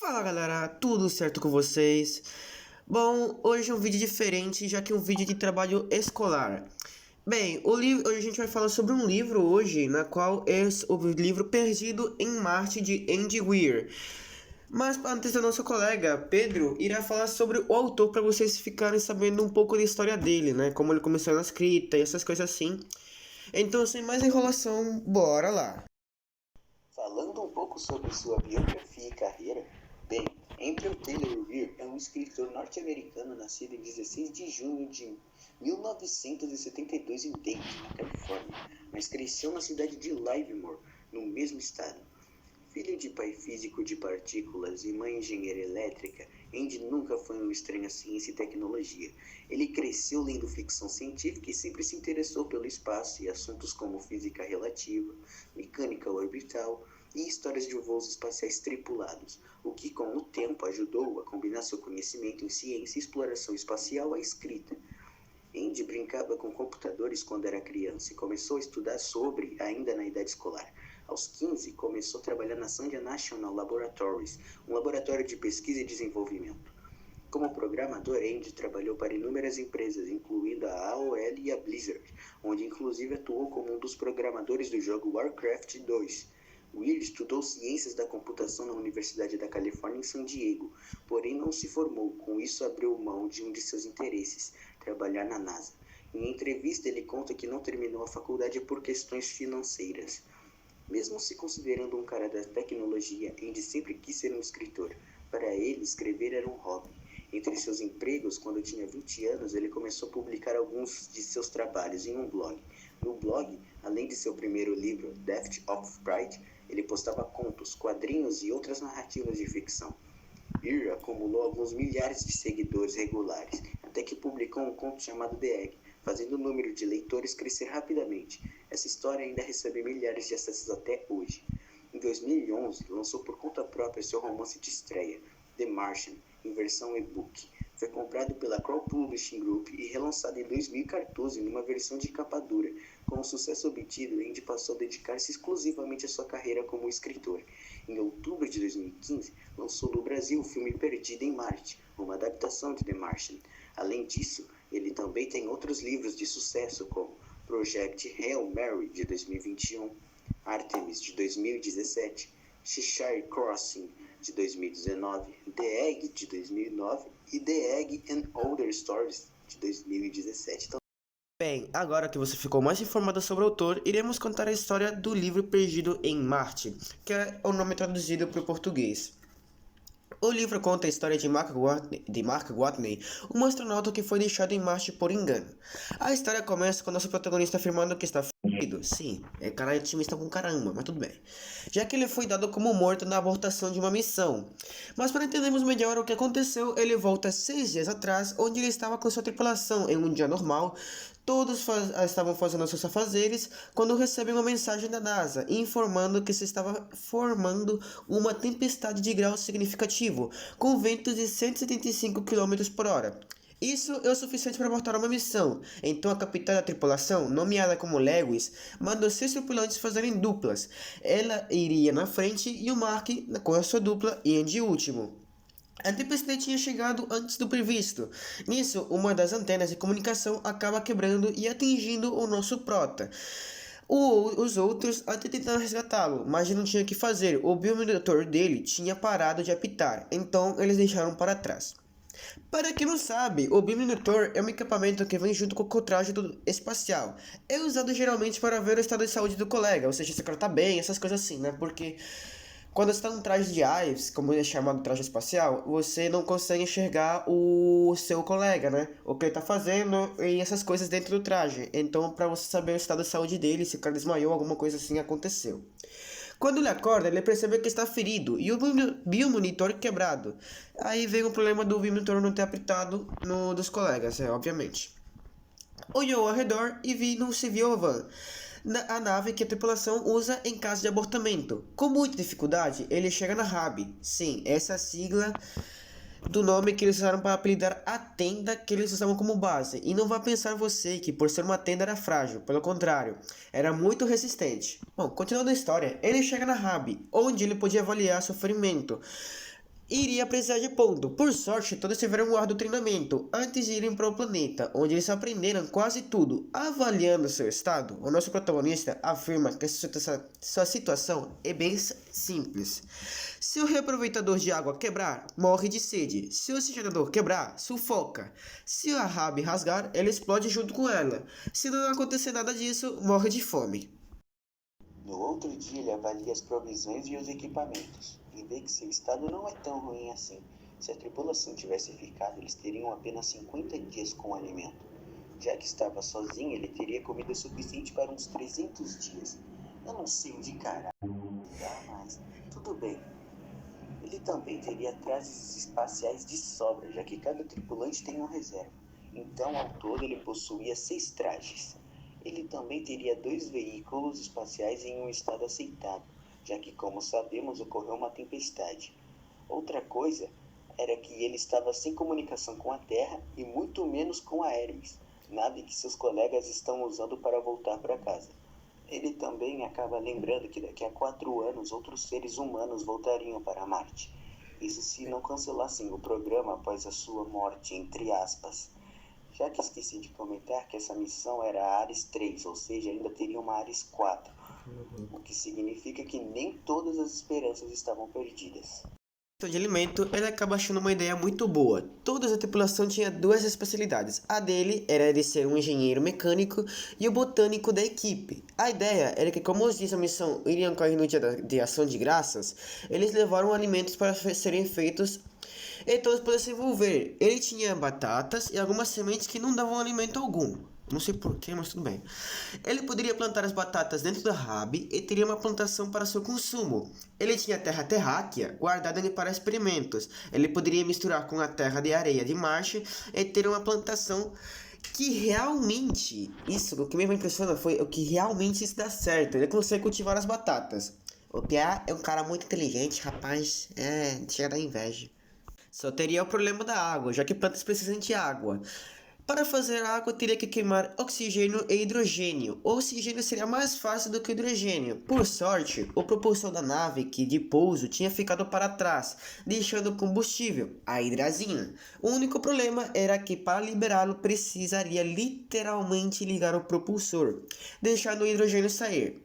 Fala galera, tudo certo com vocês? Bom, hoje é um vídeo diferente, já que é um vídeo de trabalho escolar. Bem, hoje a gente vai falar sobre um livro hoje, na qual é o livro Perdido em Marte de Andy Weir. Mas antes, o nosso colega Pedro irá falar sobre o autor para vocês ficarem sabendo um pouco da história dele, né? Como ele começou na escrita e essas coisas assim. Então, sem mais enrolação, bora lá! Falando um pouco sobre sua biografia e carreira, bem, Andrew Taylor Weir é um escritor norte-americano nascido em 16 de junho de 1972 em Dayton, na Califórnia, mas cresceu na cidade de Livermore, no mesmo estado. Filho de pai físico de partículas e mãe engenheira elétrica, Andy nunca foi um estranho à ciência e tecnologia. Ele cresceu lendo ficção científica e sempre se interessou pelo espaço e assuntos como física relativa, mecânica orbital e histórias de voos espaciais tripulados, o que com o tempo ajudou a combinar seu conhecimento em ciência e exploração espacial à escrita. Andy brincava com computadores quando era criança e começou a estudar sobre ainda na idade escolar. Aos 15, começou a trabalhar na Sandia National Laboratories, um laboratório de pesquisa e desenvolvimento. Como programador, Andy trabalhou para inúmeras empresas, incluindo a AOL e a Blizzard, onde inclusive atuou como um dos programadores do jogo Warcraft 2. Weir estudou ciências da computação na Universidade da Califórnia em San Diego, porém não se formou. Com isso, abriu mão de um de seus interesses, trabalhar na NASA. Em entrevista, ele conta que não terminou a faculdade por questões financeiras. Mesmo se considerando um cara da tecnologia, Andy sempre quis ser um escritor. Para ele, escrever era um hobby. Entre seus empregos, quando tinha 20 anos, ele começou a publicar alguns de seus trabalhos em um blog. No blog, além de seu primeiro livro, Death of Pride, ele postava contos, quadrinhos e outras narrativas de ficção. Weir acumulou alguns milhares de seguidores regulares, até que publicou um conto chamado The Egg, fazendo o número de leitores crescer rapidamente. Essa história ainda recebe milhares de acessos até hoje. Em 2011, lançou por conta própria seu romance de estreia, The Martian, em versão e-book. Foi comprado pela Crow Publishing Group e relançado em 2014 numa versão de capa dura. Com o sucesso obtido, Andy passou a dedicar-se exclusivamente à sua carreira como escritor. Em outubro de 2015, lançou no Brasil o filme Perdido em Marte, uma adaptação de The Martian. Além disso, ele também tem outros livros de sucesso como Project Hail Mary, de 2021, Artemis, de 2017, Cheshire Crossing, de 2019, The Egg, de 2009 e The Egg and Other Stories, de 2017. Bem, agora que você ficou mais informado sobre o autor, iremos contar a história do livro Perdido em Marte, que é o nome traduzido para o português. O livro conta a história de Mark Watney, um astronauta que foi deixado em Marte por engano. A história começa com nosso protagonista afirmando que está fudido. Sim, é cara otimista com caramba, mas tudo bem. Já que ele foi dado como morto na abortação de uma missão. Mas para entendermos melhor o que aconteceu, ele volta 6 dias atrás, onde ele estava com sua tripulação em um dia normal. Todos estavam fazendo seus afazeres quando recebem uma mensagem da NASA informando que se estava formando uma tempestade de grau significativo, com ventos de 175 km por hora. Isso é o suficiente para abortar uma missão, então a capitã da tripulação, nomeada como Lewis, mandou 6 tripulantes fazerem duplas. Ela iria na frente e o Mark, com a sua dupla, ia de último. A tempestade tinha chegado antes do previsto. Nisso, uma das antenas de comunicação acaba quebrando e atingindo o nosso prota. Os outros até tentaram resgatá-lo, mas não tinha o que fazer. O biomonitor dele tinha parado de apitar, então eles deixaram para trás. Para quem não sabe, o biomonitor é um equipamento que vem junto com o traje espacial. É usado geralmente para ver o estado de saúde do colega, ou seja, se o cara tá bem, essas coisas assim, né? Porque quando você está num traje de Ives, como é chamado traje espacial, você não consegue enxergar o seu colega, né? O que ele está fazendo e essas coisas dentro do traje. Então, para você saber o estado de saúde dele, se o cara desmaiou, alguma coisa assim aconteceu. Quando ele acorda, ele percebe que está ferido e o biomonitor quebrado. Aí vem o problema do biomonitor não ter apitado no dos colegas, obviamente. Olhou ao redor e não se viu a van. A nave que a tripulação usa em caso de abortamento. Com muita dificuldade, ele chega na RAB. Sim, essa é a sigla do nome que eles usaram para apelidar a tenda que eles usavam como base. E não vá pensar você que por ser uma tenda era frágil, pelo contrário, era muito resistente. Bom, continuando a história, ele chega na RAB, onde ele podia avaliar seu ferimento. iria precisar de ponto. Por sorte, todos tiveram um árduo treinamento antes de irem para o planeta, onde eles aprenderam quase tudo. Avaliando seu estado, o nosso protagonista afirma que sua situação é bem simples. Se o reaproveitador de água quebrar, morre de sede. Se o oxigenador quebrar, sufoca. Se a Rabi rasgar, ele explode junto com ela. Se não acontecer nada disso, morre de fome. No outro dia, ele avalia as provisões e os equipamentos e vê que seu estado não é tão ruim assim. Se a tripulação tivesse ficado, eles teriam apenas 50 dias com alimento. Já que estava sozinho, ele teria comida suficiente para uns 300 dias. Eu não sei onde caralho dá, mas tudo bem. Ele também teria trajes espaciais de sobra, já que cada tripulante tem um reserva. Então, ao todo, ele possuía 6 trajes. Ele também teria 2 veículos espaciais em um estado aceitável, já que, como sabemos, ocorreu uma tempestade. Outra coisa era que ele estava sem comunicação com a Terra e muito menos com a Hermes, nave que seus colegas estão usando para voltar para casa. Ele também acaba lembrando que daqui a 4 anos outros seres humanos voltariam para Marte. Isso se não cancelassem o programa após a sua morte, entre aspas. Já que esqueci de comentar que essa missão era a Ares 3, ou seja, ainda teria uma Ares 4, o que significa que nem todas as esperanças estavam perdidas. De alimento, ele acaba achando uma ideia muito boa. Toda a tripulação tinha 2 especialidades. A dele era de ser um engenheiro mecânico e o botânico da equipe. A ideia era que, como os dias da missão iriam cair no dia de ação de graças, eles levaram alimentos para serem feitos e todos pudessem envolver. Ele tinha batatas e algumas sementes que não davam alimento algum. Não sei porquê, mas tudo bem. Ele poderia plantar as batatas dentro da Rabi e teria uma plantação para seu consumo. Ele tinha terra terráquea guardada para experimentos. Ele poderia misturar com a terra de areia de Marte e ter uma plantação que realmente, isso, o que me impressiona foi o que realmente isso dá certo. Ele consegue cultivar as batatas. O Pia é um cara muito inteligente, rapaz. Chega da inveja. Só teria o problema da água, já que plantas precisam de água. Para fazer água, teria que queimar oxigênio e hidrogênio. O oxigênio seria mais fácil do que o hidrogênio. Por sorte, o propulsor da nave que de pouso tinha ficado para trás, deixando o combustível, a hidrazina. O único problema era que para liberá-lo precisaria literalmente ligar o propulsor, deixando o hidrogênio sair.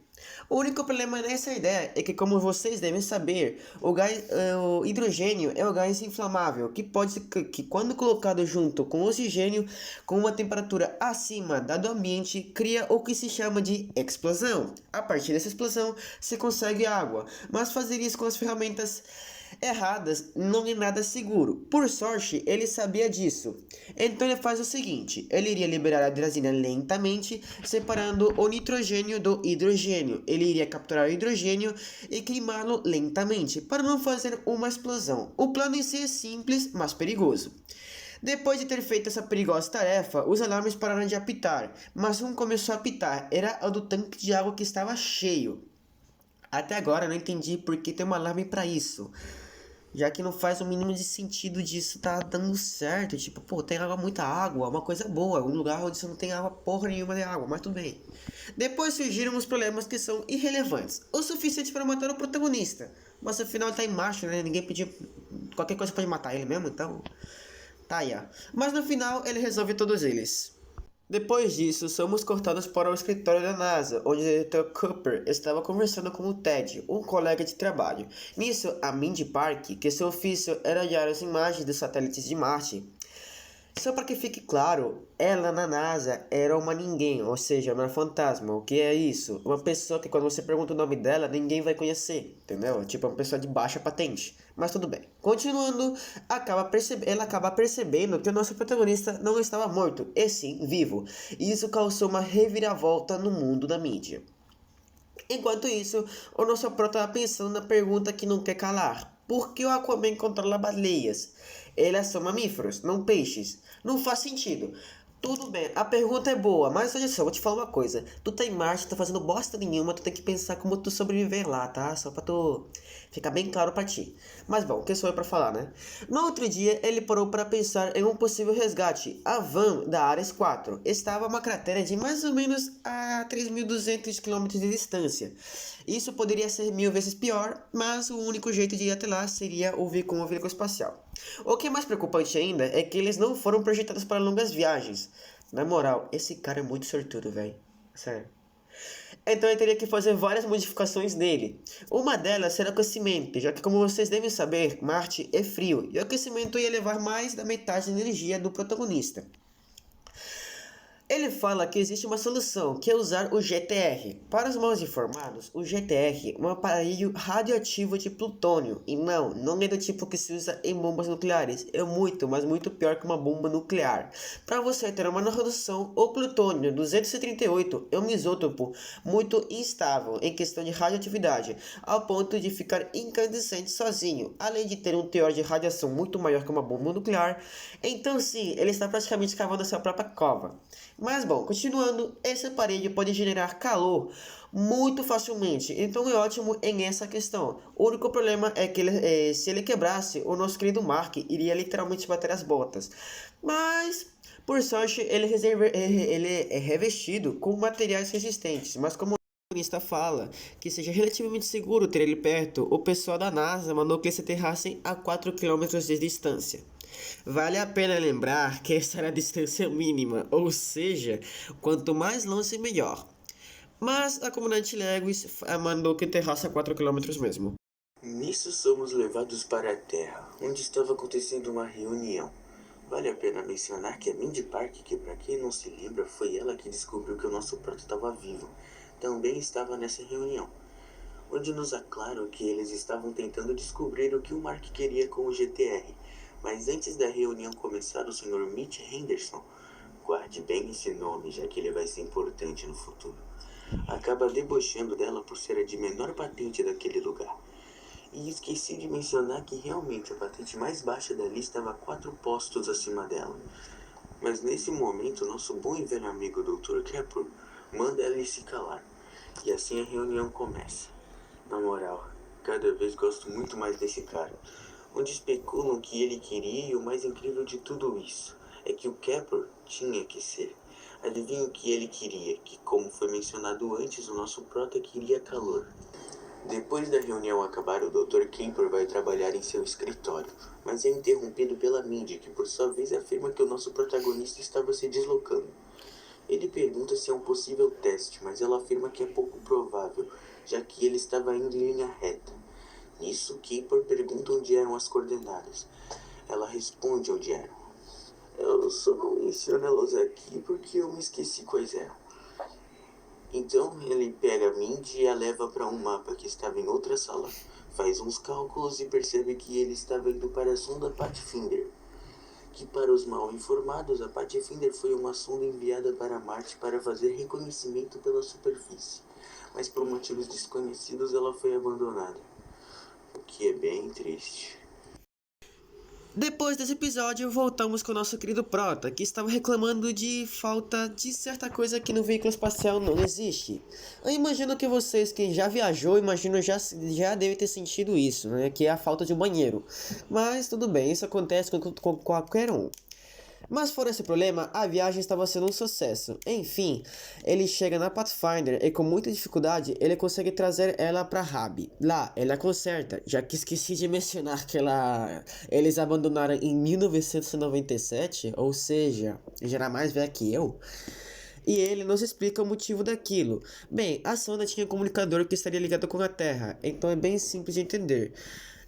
O único problema nessa ideia é que, como vocês devem saber, o hidrogênio é o gás inflamável que quando colocado junto com o oxigênio com uma temperatura acima da do ambiente, cria o que se chama de explosão. A partir dessa explosão, se consegue água, mas fazer isso com as ferramentas erradas não é nada seguro. Por sorte, ele sabia disso. Então ele faz o seguinte: ele iria liberar a hidrazina lentamente, separando o nitrogênio do hidrogênio. Ele iria capturar o hidrogênio e queimá-lo lentamente, para não fazer uma explosão. O plano em si é simples, mas perigoso. Depois de ter feito essa perigosa tarefa, os alarmes pararam de apitar, mas um começou a apitar. Era o do tanque de água que estava cheio. Até agora eu não entendi por que tem um alarme para isso, já que não faz o mínimo de sentido disso tá dando certo. Tipo, pô, tem água, muita água, uma coisa boa, um lugar onde você não tem água, porra nenhuma de água, mas tudo bem. Depois surgiram os problemas que são irrelevantes, o suficiente para matar o protagonista, mas afinal ele tá em marcha, né, ninguém pediu, qualquer coisa pode matar ele mesmo, então tá aí, ó. Mas no final ele resolve todos eles. Depois disso, somos cortados para o escritório da NASA, onde o diretor Cooper estava conversando com o Ted, um colega de trabalho. Nisso, a Mindy Park, que seu ofício era olhar as imagens dos satélites de Marte. Só para que fique claro, ela na NASA era uma ninguém, ou seja, uma fantasma. O que é isso? Uma pessoa que quando você pergunta o nome dela, ninguém vai conhecer, entendeu? Tipo uma pessoa de baixa patente. Mas tudo bem. Continuando, ela acaba percebendo que o nosso protagonista não estava morto, e sim vivo. E isso causou uma reviravolta no mundo da mídia. Enquanto isso, o nosso prota estava pensando na pergunta que não quer calar. Por que o Aquaman controla baleias? Elas são mamíferos, não peixes. Não faz sentido. Tudo bem, a pergunta é boa, mas olha só, vou te falar uma coisa. Tu tá em Marte, tá fazendo bosta nenhuma, tu tem que pensar como tu sobreviver lá, tá? Só pra tu ficar bem claro pra ti. Mas bom, quem sou eu pra falar, né? No outro dia, ele parou para pensar em um possível resgate. A van da Ares 4 estava a uma cratera de mais ou menos a 3.200 km de distância. Isso poderia ser 1000 vezes pior, mas o único jeito de ir até lá seria ouvir com o veículo espacial. O que é mais preocupante ainda é que eles não foram projetados para longas viagens. Na moral, esse cara é muito sortudo, velho. Sério. Então eu teria que fazer várias modificações nele. Uma delas será o aquecimento, já que como vocês devem saber, Marte é frio, e o aquecimento ia levar mais da metade da energia do protagonista. Ele fala que existe uma solução, que é usar o GTR. Para os mal informados, o GTR é um aparelho radioativo de plutônio. E não é do tipo que se usa em bombas nucleares. É muito, mas muito pior que uma bomba nuclear. Para você ter uma noção, o plutônio 238 é um isótopo muito instável em questão de radioatividade, ao ponto de ficar incandescente sozinho, além de ter um teor de radiação muito maior que uma bomba nuclear. Então sim, ele está praticamente cavando a sua própria cova. Mas bom, continuando, esse aparelho pode generar calor muito facilmente, então é ótimo em essa questão. O único problema é que se ele quebrasse, o nosso querido Mark iria literalmente bater as botas. Mas, por sorte, ele é revestido com materiais resistentes, mas como o protagonista fala que seja relativamente seguro ter ele perto, o pessoal da NASA mandou que eles se aterrassem a 4 quilômetros de distância. Vale a pena lembrar que essa era a distância mínima, ou seja, quanto mais longe melhor. Mas a comunidade Lewis mandou que enterrasse a 4 quilômetros mesmo. Nisso somos levados para a Terra, onde estava acontecendo uma reunião. Vale a pena mencionar que a Mindy Park, que para quem não se lembra, foi ela que descobriu que o nosso prota estava vivo, também estava nessa reunião, onde nos aclaram que eles estavam tentando descobrir o que o Mark queria com o GTR. Mas antes da reunião começar, o Sr. Mitch Henderson, guarde bem esse nome, já que ele vai ser importante no futuro, acaba debochando dela por ser a de menor patente daquele lugar. E esqueci de mencionar que realmente a patente mais baixa dali estava 4 postos acima dela. Mas nesse momento, nosso bom e velho amigo Dr. Kepler manda ela se calar. E assim a reunião começa. Na moral, cada vez gosto muito mais desse cara. Onde especulam que ele queria, e o mais incrível de tudo isso é que o Kepler tinha que ser. Adivinha o que ele queria? Que, como foi mencionado antes, o nosso prota queria calor. Depois da reunião acabar, o Dr. Kemper vai trabalhar em seu escritório, mas é interrompido pela Mindy, que por sua vez afirma que o nosso protagonista estava se deslocando. Ele pergunta se é um possível teste, mas ela afirma que é pouco provável, já que ele estava indo em linha reta. Nisso, Kemper pergunta onde eram as coordenadas. Ela responde onde eram. Eu só não menciono elas aqui porque eu me esqueci quais eram. Então ele pega a Mindy e a leva para um mapa que estava em outra sala. Faz uns cálculos e percebe que ele estava indo para a sonda Pathfinder. Que para os mal informados, a Pathfinder foi uma sonda enviada para Marte para fazer reconhecimento pela superfície. Mas por motivos desconhecidos ela foi abandonada. O que é bem triste. Depois desse episódio, voltamos com o nosso querido Prota, que estava reclamando de falta de certa coisa que no veículo espacial não existe. Eu imagino que vocês que já viajou, já devem ter sentido isso, né? Que é a falta de um banheiro. Mas tudo bem, isso acontece com qualquer um. Mas fora esse problema, a viagem estava sendo um sucesso. Enfim, ele chega na Pathfinder e com muita dificuldade ele consegue trazer ela para Rabi. Lá, ela conserta, já que esqueci de mencionar que eles abandonaram em 1997, ou seja, já era mais velha que eu. E ele nos explica o motivo daquilo. Bem, a sonda tinha um comunicador que estaria ligado com a Terra, então é bem simples de entender,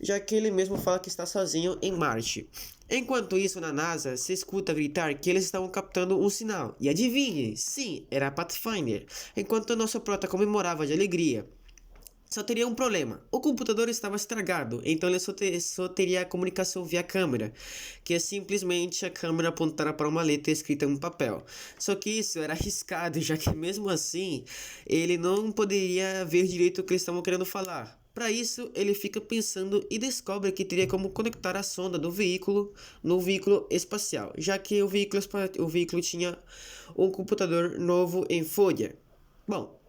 já que ele mesmo fala que está sozinho em Marte. Enquanto isso, na NASA, se escuta gritar que eles estavam captando um sinal. E adivinhe, sim, era a Pathfinder. Enquanto o nosso prota comemorava de alegria. Só teria um problema. O computador estava estragado, então ele só teria a comunicação via câmera, que é simplesmente a câmera apontar para uma letra escrita em um papel. Só que isso era arriscado, já que mesmo assim, ele não poderia ver direito o que eles estavam querendo falar. Para isso, ele fica pensando e descobre que teria como conectar a sonda do veículo no veículo espacial, já que o veículo tinha um computador novo em folha. Bom,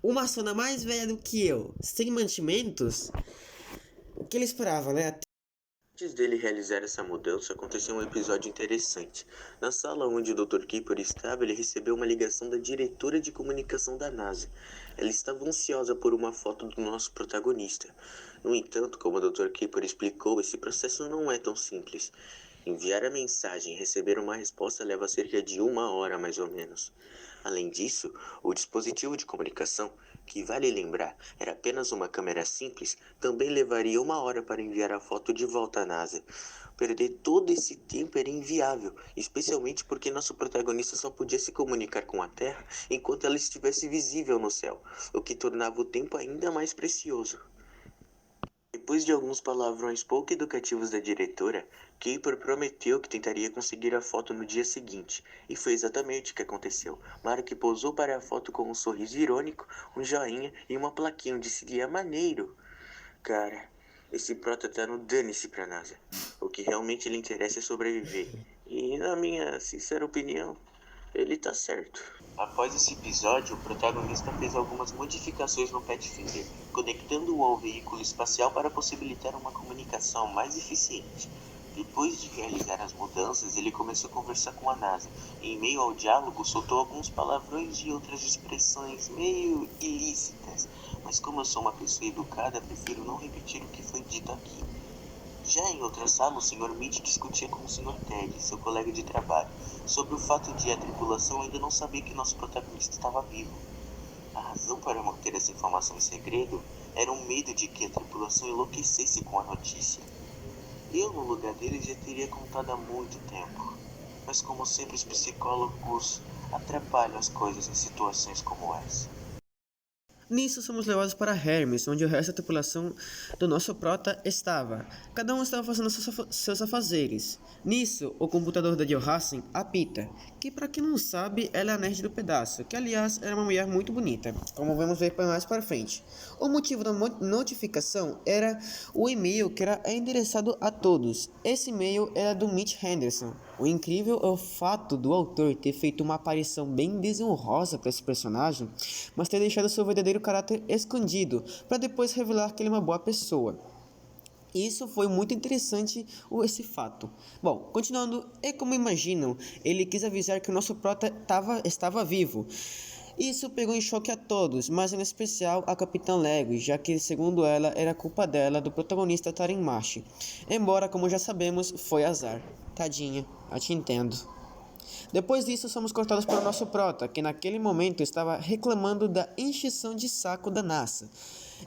uma sonda mais velha do que eu, sem mantimentos, o que ele esperava, né? Antes dele realizar essa mudança, aconteceu um episódio interessante. Na sala onde o Dr. Keeper estava, ele recebeu uma ligação da diretora de comunicação da NASA. Ela estava ansiosa por uma foto do nosso protagonista. No entanto, como o Dr. Keeper explicou, esse processo não é tão simples. Enviar a mensagem e receber uma resposta leva cerca de 1 hora, mais ou menos. Além disso, o dispositivo de comunicação, que vale lembrar, era apenas uma câmera simples, também levaria 1 hora para enviar a foto de volta à NASA. Perder todo esse tempo era inviável, especialmente porque nosso protagonista só podia se comunicar com a Terra enquanto ela estivesse visível no céu, o que tornava o tempo ainda mais precioso. Depois de alguns palavrões pouco educativos da diretora, Keeper prometeu que tentaria conseguir a foto no dia seguinte, e foi exatamente o que aconteceu. Mark posou para a foto com um sorriso irônico, um joinha e uma plaquinha onde seguia maneiro. Cara, esse prota tá no dane-se pra NASA. O que realmente lhe interessa é sobreviver. E na minha sincera opinião, ele tá certo. Após esse episódio, o protagonista fez algumas modificações no Pathfinder, conectando-o ao veículo espacial para possibilitar uma comunicação mais eficiente. Depois de realizar as mudanças, ele começou a conversar com a NASA. Em meio ao diálogo, soltou alguns palavrões e outras expressões meio ilícitas, mas como eu sou uma pessoa educada, prefiro não repetir o que foi dito aqui. Já em outra sala, o Sr. Mitch discutia com o Sr. Ted, seu colega de trabalho, sobre o fato de a tripulação ainda não saber que nosso protagonista estava vivo. A razão para manter essa informação em segredo era o medo de que a tripulação enlouquecesse com a notícia. Eu, no lugar dele, já teria contado há muito tempo. Mas como sempre, os psicólogos atrapalham as coisas em situações como essa. Nisso, somos levados para Hermes, onde o resto da tripulação do nosso prota estava. Cada um estava fazendo seus afazeres. Nisso, o computador da Johansen apita, que para quem não sabe, ela é a nerd do pedaço, que aliás era uma mulher muito bonita, como vamos ver mais para frente. O motivo da notificação era o e-mail que era endereçado a todos. Esse e-mail era do Mitch Henderson. O incrível é o fato do autor ter feito uma aparição bem desonrosa para esse personagem, mas ter deixado seu verdadeiro caráter escondido, para depois revelar que ele é uma boa pessoa. Isso foi muito interessante, esse fato. Bom, continuando, é como imaginam, ele quis avisar que o nosso prota estava vivo. Isso pegou em choque a todos, mas em especial a Capitã Lewis, já que, segundo ela, era culpa dela do protagonista estar em Marte. Embora, como já sabemos, foi azar. Tadinha, eu te entendo. Depois disso, somos cortados para o nosso prota, que naquele momento estava reclamando da encheção de saco da NASA.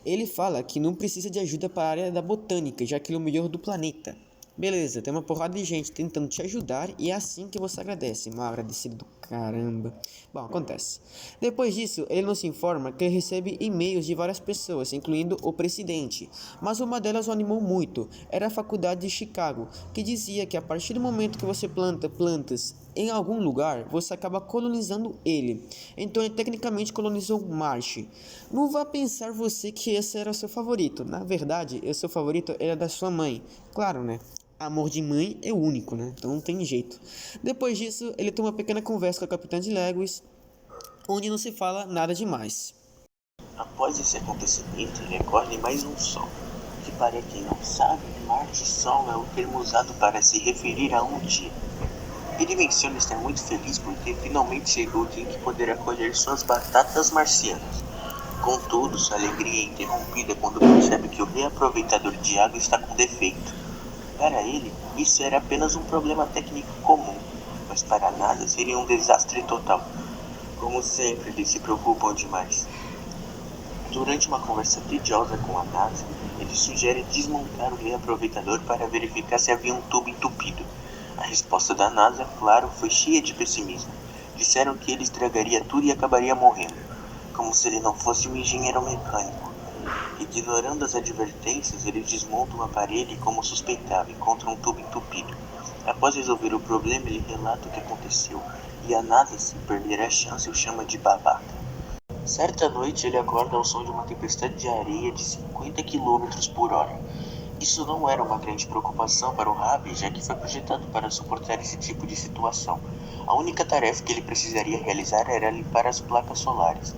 Ele fala que não precisa de ajuda para a área da botânica, já que ele é o melhor do planeta. Beleza, tem uma porrada de gente tentando te ajudar e é assim que você agradece. Mal agradecido do caramba. Bom, acontece. Depois disso, ele nos informa que ele recebe e-mails de várias pessoas, incluindo o presidente. Mas uma delas o animou muito. Era a faculdade de Chicago, que dizia que a partir do momento que você planta plantas em algum lugar, você acaba colonizando ele. Então ele tecnicamente colonizou Marte. Não vá pensar você que esse era o seu favorito. Na verdade, o seu favorito era da sua mãe. Claro, né? Amor de mãe é o único, né? Então não tem jeito. Depois disso, ele tem uma pequena conversa com a Capitã de Lewis, onde não se fala nada demais. Após esse acontecimento, ele acorda em mais um sol, que para quem não sabe, Marte-Sol é o termo usado para se referir a um dia. Ele menciona estar muito feliz porque finalmente chegou o dia em que poderá colher suas batatas marcianas. Contudo, sua alegria é interrompida quando percebe que o reaproveitador de água está com defeito. Para ele, isso era apenas um problema técnico comum, mas para a NASA seria um desastre total. Como sempre, eles se preocupam demais. Durante uma conversa tediosa com a NASA, ele sugere desmontar o reaproveitador para verificar se havia um tubo entupido. A resposta da NASA, claro, foi cheia de pessimismo. Disseram que ele estragaria tudo e acabaria morrendo, como se ele não fosse um engenheiro mecânico. Ignorando as advertências, ele desmonta o aparelho e, como suspeitava, encontra um tubo entupido. Após resolver o problema, ele relata o que aconteceu, e a NASA, sem perder a chance, o chama de babaca. Certa noite, ele acorda ao som de uma tempestade de areia de 50 km por hora. Isso não era uma grande preocupação para o Rabi, já que foi projetado para suportar esse tipo de situação. A única tarefa que ele precisaria realizar era limpar as placas solares.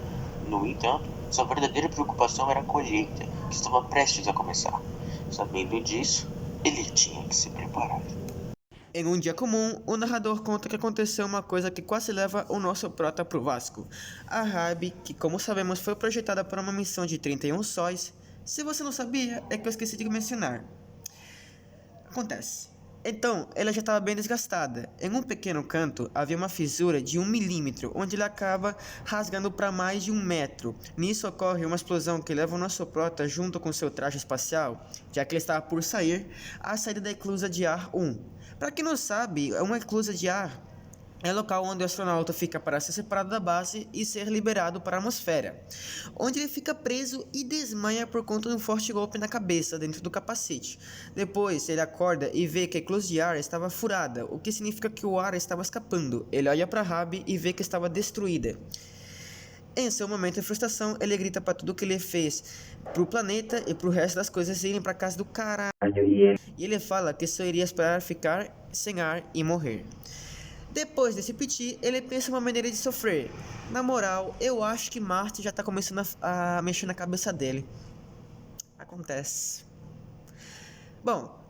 No entanto, sua verdadeira preocupação era a colheita, que estava prestes a começar. Sabendo disso, Ele tinha que se preparar. Em um dia comum, o narrador conta que aconteceu uma coisa que quase leva o nosso prota pro Vasco. A Rabi, que como sabemos foi projetada para uma missão de 31 sóis, se você não sabia, é que eu esqueci de mencionar. Acontece. Então, ela já estava bem desgastada. Em um pequeno canto, havia uma fissura de 1 milímetro, onde ele acaba rasgando para mais de 1 metro. Nisso ocorre uma explosão que leva o nosso prota, junto com seu traje espacial, já que ele estava por sair, à saída da eclusa de ar 1. Para quem não sabe, uma eclusa de ar é o local onde o astronauta fica para ser separado da base e ser liberado para a atmosfera, onde ele fica preso e desmaia por conta de um forte golpe na cabeça dentro do capacete. Depois, ele acorda e vê que a eclusa de ar estava furada, o que significa que o ar estava escapando. Ele olha para Rabi e vê que estava destruída. Em seu momento de frustração, ele grita para tudo que ele fez pro planeta e pro resto das coisas irem para casa do caralho. E ele fala que só iria esperar ficar sem ar e morrer. Depois desse piti, ele pensa uma maneira de sofrer. Na moral, eu acho que Marty já tá começando a mexer na cabeça dele. Acontece. Bom,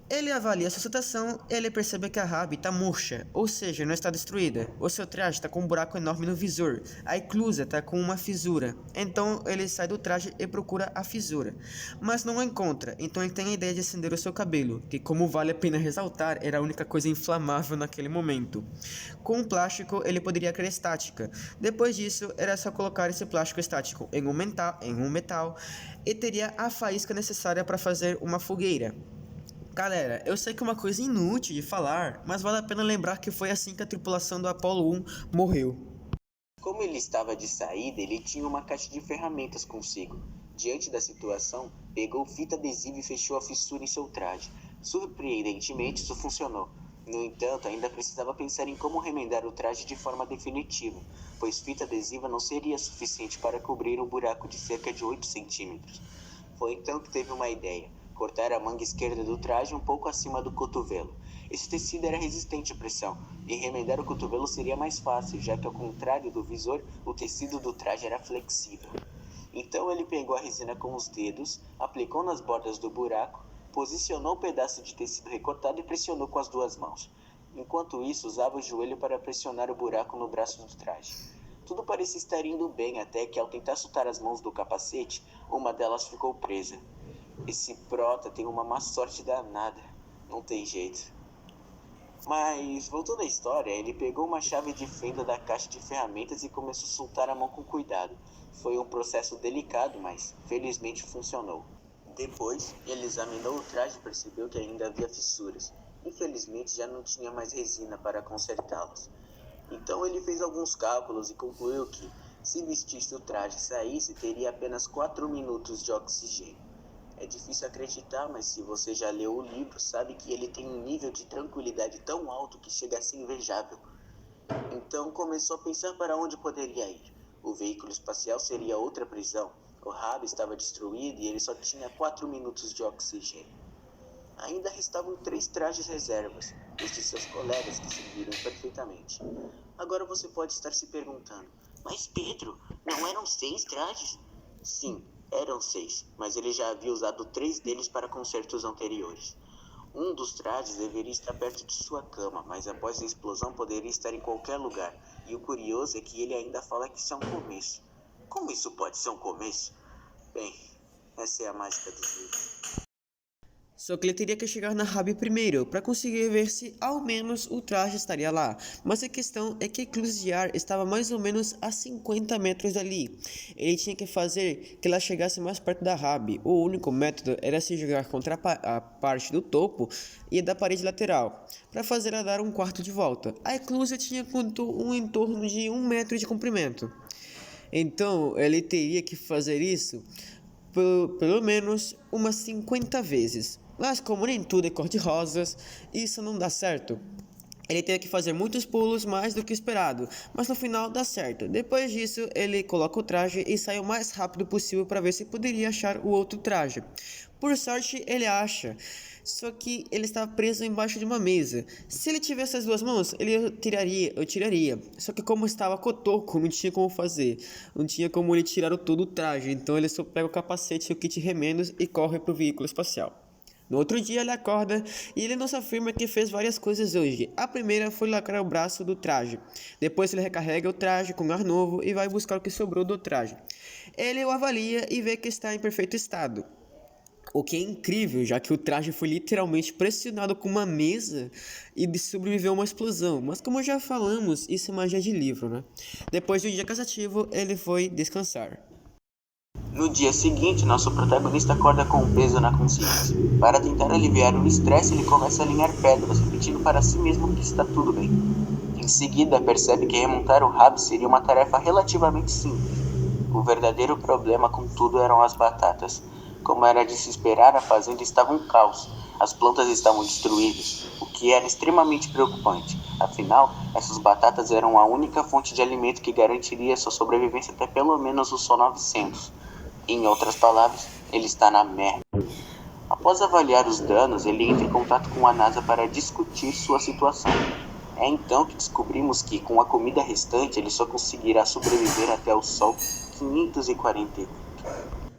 ele avalia a sua situação e ele percebe que a Rabi tá murcha, ou seja, não está destruída. O seu traje está com um buraco enorme no visor. A eclusa está com uma fissura. Então ele sai do traje e procura a fissura, mas não a encontra. Então ele tem a ideia de acender o seu cabelo, que, como vale a pena ressaltar, era a única coisa inflamável naquele momento. Com o plástico ele poderia criar estática. Depois disso era só colocar esse plástico estático em um metal e teria a faísca necessária para fazer uma fogueira. Galera, eu sei que é uma coisa inútil de falar, mas vale a pena lembrar que foi assim que a tripulação do Apollo 1 morreu. Como ele estava de saída, ele tinha uma caixa de ferramentas consigo. Diante da situação, pegou fita adesiva e fechou a fissura em seu traje. Surpreendentemente, isso funcionou. No entanto, ainda precisava pensar em como remendar o traje de forma definitiva, pois fita adesiva não seria suficiente para cobrir um buraco de cerca de 8 centímetros. Foi então que teve uma ideia: cortar a manga esquerda do traje um pouco acima do cotovelo. Esse tecido era resistente à pressão, e remendar o cotovelo seria mais fácil, já que ao contrário do visor, o tecido do traje era flexível. Então ele pegou a resina com os dedos, aplicou nas bordas do buraco, posicionou o pedaço de tecido recortado e pressionou com as duas mãos. Enquanto isso, usava o joelho para pressionar o buraco no braço do traje. Tudo parecia estar indo bem, até que ao tentar soltar as mãos do capacete, uma delas ficou presa. Esse prota tem uma má sorte danada, não tem jeito. Mas, voltando à história, ele pegou uma chave de fenda da caixa de ferramentas e começou a soltar a mão com cuidado. Foi um processo delicado, mas felizmente funcionou. Depois, ele examinou o traje e percebeu que ainda havia fissuras. Infelizmente, já não tinha mais resina para consertá-las. Então ele fez alguns cálculos e concluiu que, se vestisse o traje e saísse, teria apenas 4 minutos de oxigênio. É difícil acreditar, mas se você já leu o livro, sabe que ele tem um nível de tranquilidade tão alto que chega a ser invejável. Então começou a pensar para onde poderia ir. O veículo espacial seria outra prisão. O Rabi estava destruído e ele só tinha 4 minutos de oxigênio. Ainda restavam 3 trajes reservas, os de seus colegas que serviram perfeitamente. Agora você pode estar se perguntando: mas Pedro, não eram 6 trajes? Sim, eram 6, mas ele já havia usado 3 deles para concertos anteriores. Um dos trajes deveria estar perto de sua cama, mas após a explosão poderia estar em qualquer lugar. E o curioso é que ele ainda fala que isso é um começo. Como isso pode ser um começo? Bem, essa é a mágica dos livros. Só que ele teria que chegar na Rabi primeiro, para conseguir ver se ao menos o traje estaria lá. Mas a questão é que a eclusa de ar estava mais ou menos a 50 metros dali. Ele tinha que fazer que ela chegasse mais perto da Rabi. O único método era se jogar contra a parte do topo e da parede lateral, para fazer ela dar um quarto de volta. A eclusa tinha em torno de 1 metro de comprimento. Então ele teria que fazer isso pelo menos umas 50 vezes. Mas como nem tudo é cor-de-rosas, isso não dá certo. Ele teve que fazer muitos pulos mais do que esperado, mas no final dá certo. Depois disso, ele coloca o traje e sai o mais rápido possível para ver se poderia achar o outro traje. Por sorte, ele acha, só que ele estava preso embaixo de uma mesa. Se ele tivesse as 2 mãos, eu tiraria. Só que como estava cotoco, não tinha como fazer. Não tinha como ele tirar todo o traje, então ele só pega o capacete e o kit remendos e corre para o veículo espacial. No outro dia ele acorda e ele nos afirma que fez várias coisas hoje. A primeira foi lacrar o braço do traje. Depois ele recarrega o traje com ar novo e vai buscar o que sobrou do traje. Ele o avalia e vê que está em perfeito estado. O que é incrível, já que o traje foi literalmente pressionado com uma mesa e sobreviveu a uma explosão. Mas como já falamos, isso é magia de livro, né? Depois de um dia cansativo, ele foi descansar. No dia seguinte, nosso protagonista acorda com um peso na consciência. Para tentar aliviar o estresse, ele começa a alinhar pedras, repetindo para si mesmo que está tudo bem. Em seguida, percebe que remontar o rabo seria uma tarefa relativamente simples. O verdadeiro problema, contudo, eram as batatas. Como era de se esperar, a fazenda estava um caos. As plantas estavam destruídas, o que era extremamente preocupante. Afinal, essas batatas eram a única fonte de alimento que garantiria sua sobrevivência até pelo menos o Sol 900. Em outras palavras, ele está na merda. Após avaliar os danos, ele entra em contato com a NASA para discutir sua situação. É então que descobrimos que, com a comida restante, ele só conseguirá sobreviver até o Sol 548.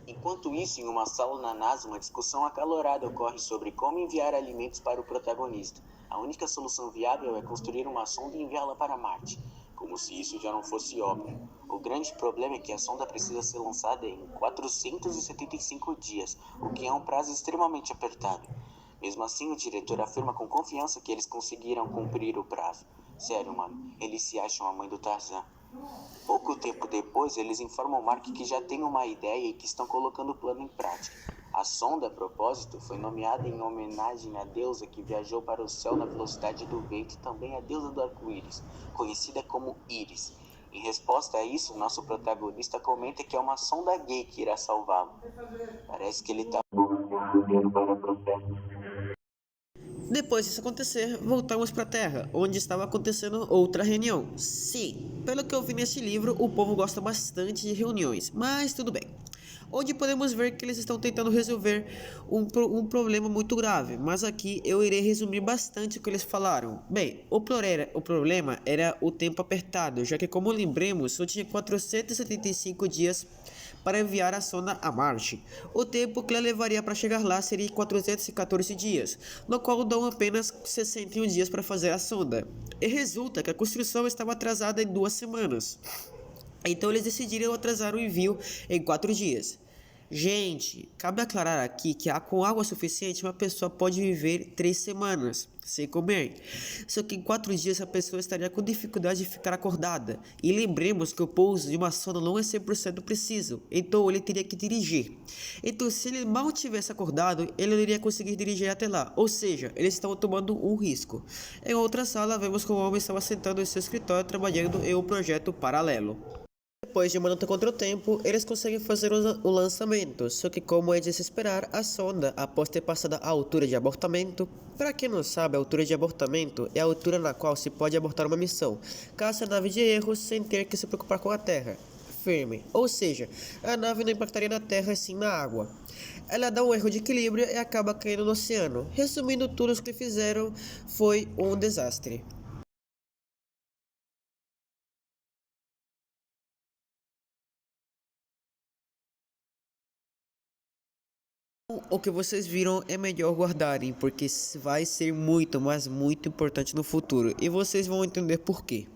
Enquanto isso, em uma sala na NASA, uma discussão acalorada ocorre sobre como enviar alimentos para o protagonista. A única solução viável é construir uma sonda e enviá-la para Marte, como se isso já não fosse óbvio. O grande problema é que a sonda precisa ser lançada em 475 dias, o que é um prazo extremamente apertado. Mesmo assim, o diretor afirma com confiança que eles conseguiram cumprir o prazo. Sério, mano, eles se acham a mãe do Tarzan. Pouco tempo depois, eles informam Mark que já têm uma ideia e que estão colocando o plano em prática. A sonda, a propósito, foi nomeada em homenagem à deusa que viajou para o céu na velocidade do vento e também a deusa do arco-íris, conhecida como Íris. Em resposta a isso, nosso protagonista comenta que é uma sonda gay que irá salvá-lo. Parece que ele está para protestos. Depois disso acontecer, voltamos para a Terra, onde estava acontecendo outra reunião. Sim, pelo que eu vi nesse livro, o povo gosta bastante de reuniões, mas tudo bem. Onde podemos ver que eles estão tentando resolver um problema muito grave, mas aqui eu irei resumir bastante o que eles falaram. Bem, o problema era o tempo apertado, já que, como lembremos, só tinha 475 dias para enviar a sonda a Marte. O tempo que ela levaria para chegar lá seria 414 dias, no qual dão apenas 61 dias para fazer a sonda. E resulta que a construção estava atrasada em 2 semanas. Então eles decidiram atrasar o envio em 4 dias. Gente, cabe aclarar aqui que com água suficiente uma pessoa pode viver 3 semanas sem comer. Só que em 4 dias a pessoa estaria com dificuldade de ficar acordada. E lembremos que o pouso de uma sonda não é 100% preciso, então ele teria que dirigir. Então se ele mal tivesse acordado, ele não iria conseguir dirigir até lá. Ou seja, eles estavam tomando um risco. Em outra sala, vemos que o homem estava sentado em seu escritório trabalhando em um projeto paralelo. Depois de uma luta contra o tempo, eles conseguem fazer o lançamento, só que como é de se esperar, a sonda, após ter passado a altura de abortamento, para quem não sabe, a altura de abortamento é a altura na qual se pode abortar uma missão, caso a nave de erro sem ter que se preocupar com a Terra firme, ou seja, a nave não impactaria na Terra e sim na água. Ela dá um erro de equilíbrio e acaba caindo no oceano. Resumindo, tudo o que fizeram foi um desastre. O que vocês viram é melhor guardarem, porque vai ser muito, mas muito importante no futuro, e vocês vão entender por quê.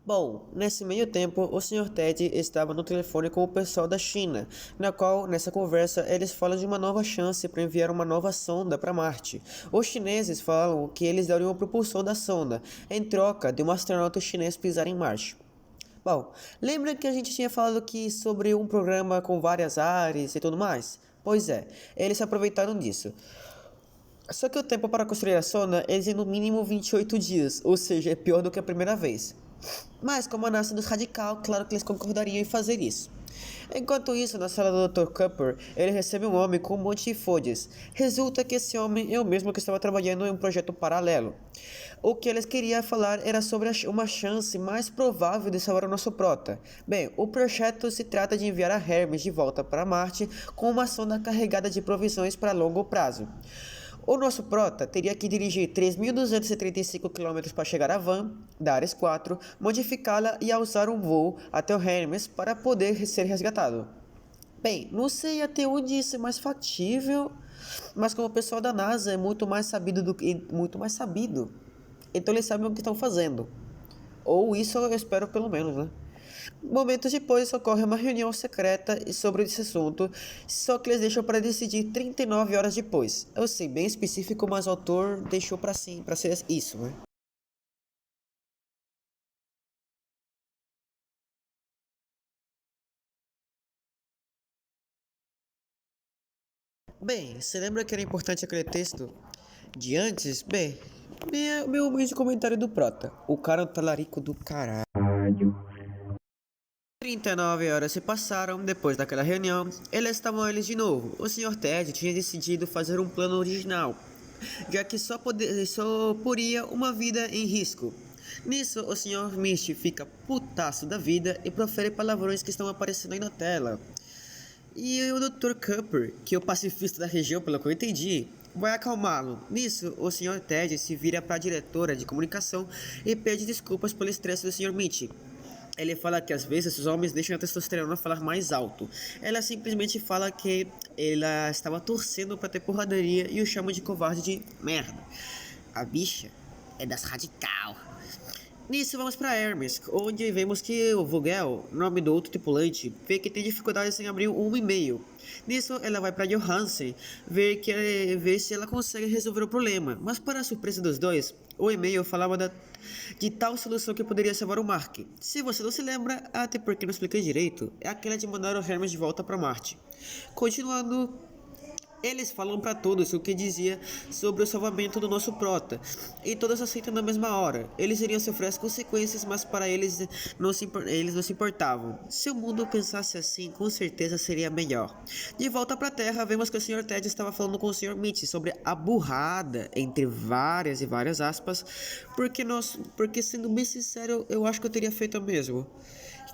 Bom, nesse meio tempo, o Sr. Ted estava no telefone com o pessoal da China, na qual, nessa conversa, eles falam de uma nova chance para enviar uma nova sonda para Marte. Os chineses falam que eles dariam a propulsão da sonda, em troca de um astronauta chinês pisar em Marte. Bom, lembra que a gente tinha falado sobre um programa com várias áreas e tudo mais? Pois é, eles se aproveitaram disso. Só que o tempo para construir a sonda é no mínimo 28 dias, ou seja, é pior do que a primeira vez. Mas como a NASA nos radical, claro que eles concordariam em fazer isso. Enquanto isso, na sala do Dr. Cooper, ele recebe um homem com um monte de folhas. Resulta que esse homem é o mesmo que estava trabalhando em um projeto paralelo. O que eles queriam falar era sobre uma chance mais provável de salvar o nosso prota. Bem, o projeto se trata de enviar a Hermes de volta para Marte com uma sonda carregada de provisões para longo prazo. O nosso prota teria que dirigir 3.235 km para chegar à van da Ares 4, modificá-la e usar um voo até o Hermes para poder ser resgatado. Bem, não sei até onde isso é mais factível, Mas como o pessoal da NASA é muito mais sabido então eles sabem o que estão fazendo. Ou isso eu espero pelo menos, né? Momentos depois ocorre uma reunião secreta sobre esse assunto, só que eles deixam para decidir 39 horas depois. Eu sei, bem específico, mas o autor deixou para ser isso, né? Bem, você lembra que era importante aquele texto de antes? Bem, meu humilde comentário do Prota. O cara é um talarico do caralho. 39 horas se passaram depois daquela reunião. Estavam eles de novo. O Sr. Ted tinha decidido fazer um plano original, já que só poria uma vida em risco. Nisso, o Sr. Mist fica putaço da vida e profere palavrões que estão aparecendo aí na tela. E o Dr. Cooper, que é o pacifista da região, pelo que eu entendi, vai acalmá-lo. Nisso, o Sr. Ted se vira para a diretora de comunicação e pede desculpas pelo estresse do Sr. Mitch. Ele fala que às vezes os homens deixam a testosterona falar mais alto. Ela simplesmente fala que ela estava torcendo para ter porradaria e o chama de covarde de merda. A bicha é das radical. Nisso vamos para Hermes, onde vemos que o Vogel, nome do outro tripulante, vê que tem dificuldades em abrir um e-mail. Nisso ela vai para Johansen ver se ela consegue resolver o problema, mas para a surpresa dos dois, o e-mail falava de tal solução que poderia salvar o Mark. Se você não se lembra, até porque não expliquei direito, é aquela de mandar o Hermes de volta para Marte. Continuando, eles falam para todos o que dizia sobre o salvamento do nosso prota, e todos aceitam na mesma hora. Eles iriam sofrer as consequências, mas para eles não se importavam. Se o mundo pensasse assim, com certeza seria melhor. De volta para a Terra, vemos que o Sr. Ted estava falando com o Sr. Mitch sobre a burrada, entre várias e várias aspas, porque sendo bem sincero, eu acho que eu teria feito o mesmo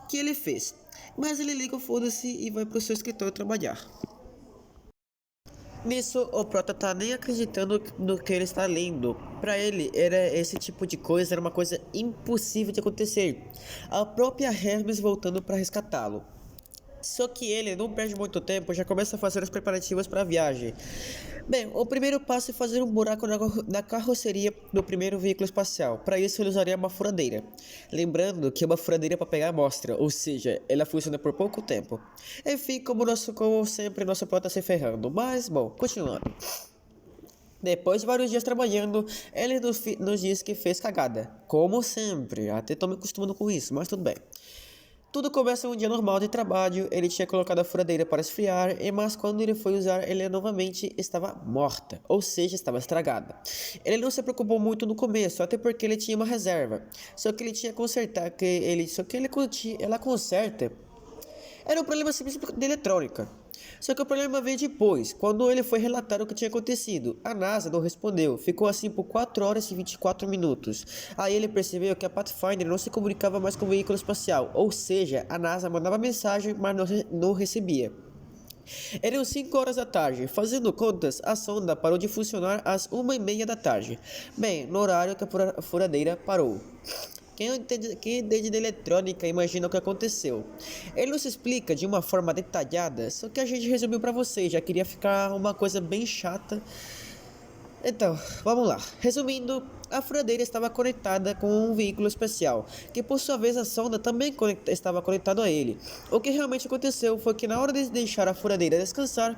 que ele fez. Mas ele liga o foda-se e vai pro seu escritório trabalhar. Nisso, o Prota tá nem acreditando no que ele está lendo. Para ele, esse tipo de coisa era uma coisa impossível de acontecer. A própria Hermes voltando para resgatá-lo. Só que ele não perde muito tempo, já começa a fazer os preparativos para a viagem. Bem, o primeiro passo é fazer um buraco na carroceria do primeiro veículo espacial. Para isso, ele usaria uma furadeira. Lembrando que é uma furadeira para pegar amostra, ou seja, ela funciona por pouco tempo. Enfim, como sempre, nosso plano está se ferrando. Mas, bom, continuando. Depois de vários dias trabalhando, ele nos diz que fez cagada. Como sempre, até tô me acostumando com isso, mas tudo bem. Tudo começa um dia normal de trabalho, ele tinha colocado a furadeira para esfriar, mas quando ele foi usar, ela novamente estava morta, ou seja, estava estragada. Ele não se preocupou muito no começo, até porque ele tinha uma reserva, só que ele tinha que consertar, ela conserta. Era um problema simples de eletrônica. Só que o problema veio depois, quando ele foi relatar o que tinha acontecido. A NASA não respondeu, ficou assim por 4 horas e 24 minutos. Aí ele percebeu que a Pathfinder não se comunicava mais com o veículo espacial, ou seja, a NASA mandava mensagem, mas não recebia. Eram 5 horas da tarde, fazendo contas, a sonda parou de funcionar às 1h30 da tarde. Bem, no horário que a furadeira parou. Quem entende de eletrônica imagina o que aconteceu. Ele nos explica de uma forma detalhada, só que a gente resumiu para vocês, já queria ficar uma coisa bem chata. Então, vamos lá. Resumindo, a furadeira estava conectada com um veículo especial, que por sua vez a sonda também estava conectada a ele. O que realmente aconteceu foi que na hora de deixar a furadeira descansar,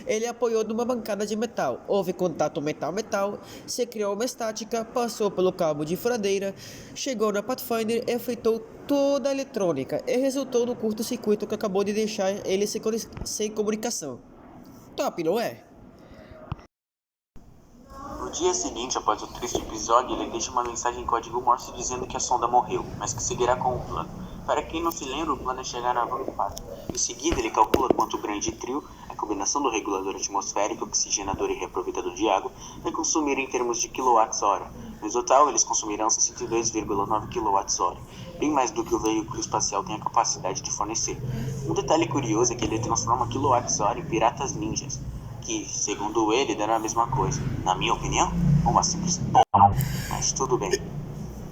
ele apoiou numa bancada de metal. Houve contato metal-metal, se criou uma estática, passou pelo cabo de furadeira, chegou na Pathfinder e afetou toda a eletrônica e resultou no curto-circuito que acabou de deixar ele sem comunicação. Top, não é? No dia seguinte, após o triste episódio, ele deixa uma mensagem em código Morse dizendo que a sonda morreu, mas que seguirá com o plano. Para quem não se lembra, o plano é chegar na vanguarda. Em seguida, ele calcula quanto o grande trio, a combinação do regulador atmosférico, oxigenador e reaproveitador de água, vai consumir em termos de kWh. No total, eles consumirão 62,9 kWh, bem mais do que o veículo espacial tem a capacidade de fornecer. Um detalhe curioso é que ele transforma kWh em piratas ninjas, que, segundo ele, deram a mesma coisa. Na minha opinião, uma simples porra, mas tudo bem.